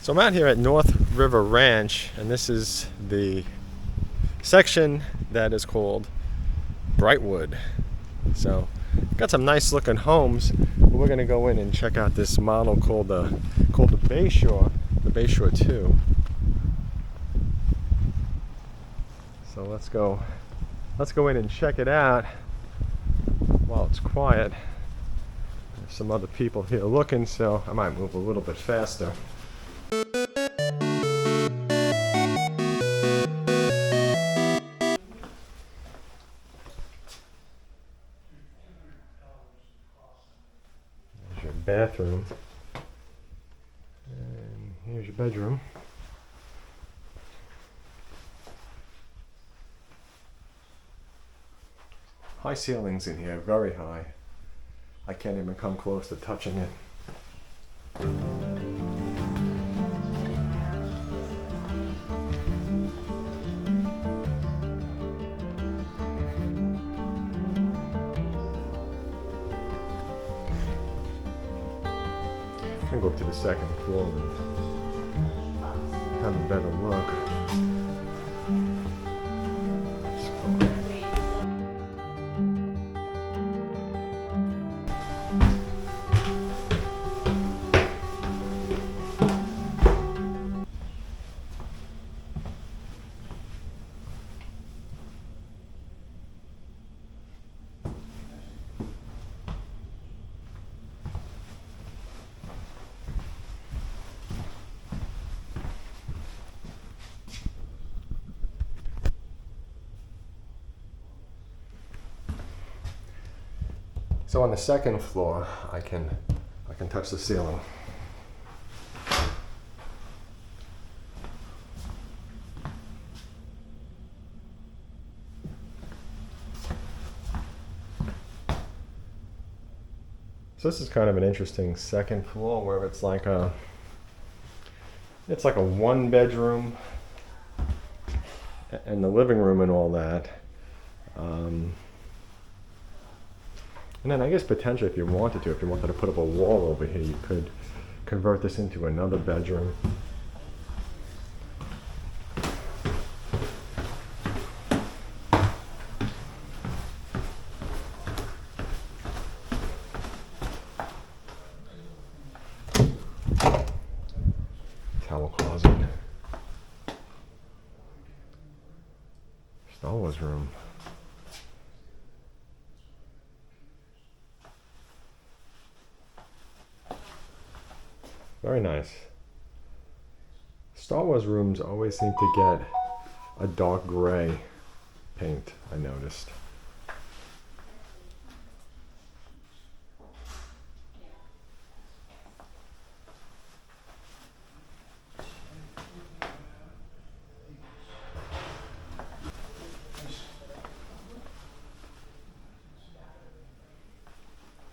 So I'm out here at North River Ranch, and this is the section that is called Brightwood. So got some nice looking homes. We're gonna go in and check out this model called the Bayshore, the Bayshore 2. So let's go in and check it out while it's quiet. There's some other people here looking, so I might move a little bit faster. There's your bathroom, and here's your bedroom. High ceilings in here, very high. I can't even come close to touching it. I'm gonna go up to the second floor and have a better look. So on the second floor, I can touch the ceiling. So this is kind of an interesting second floor where it's like a one bedroom and the living room and all that. And then I guess potentially if you wanted to put up a wall over here, you could convert this into another bedroom. Towel closet. Star Wars room. Very nice. Star Wars rooms always seem to get a dark gray paint, I noticed.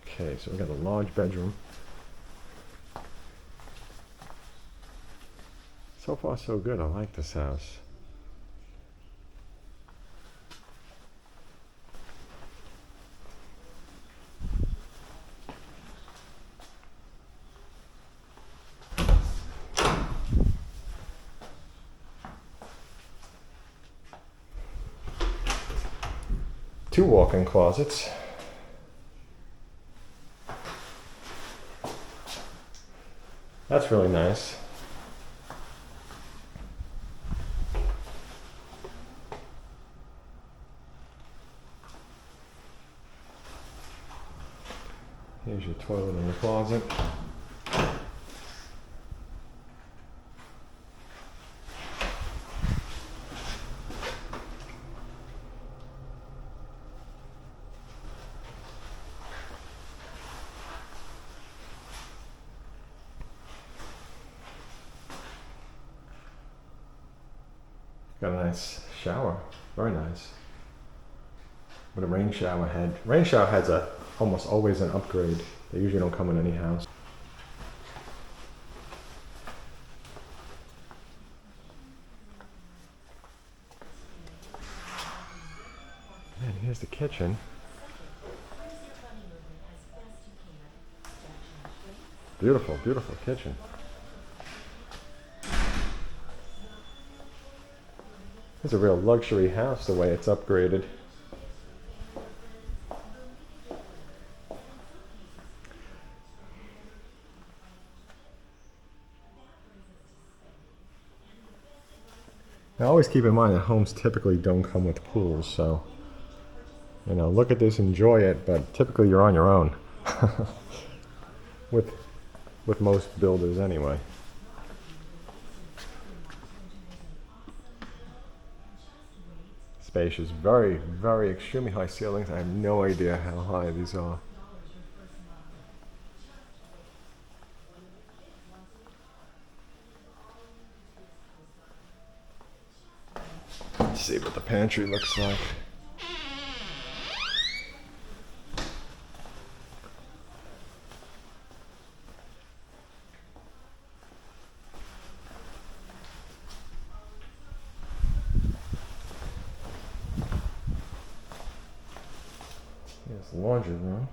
Okay, so we got a large bedroom. So far so good, I like this house. Two walk-in closets. That's really nice. Here's your toilet in the closet. Got a nice shower, very nice. With a rain shower head. Rain shower heads are almost always an upgrade. They usually don't come in any house. And here's the kitchen. Beautiful, beautiful kitchen. It's a real luxury house the way it's upgraded. Now always keep in mind that homes typically don't come with pools, so look at this, enjoy it, but typically you're on your own. with most builders anyway. Spacious, very, very extremely high ceilings. I have no idea how high these are. Let's see what the pantry looks like. Here's the laundry room.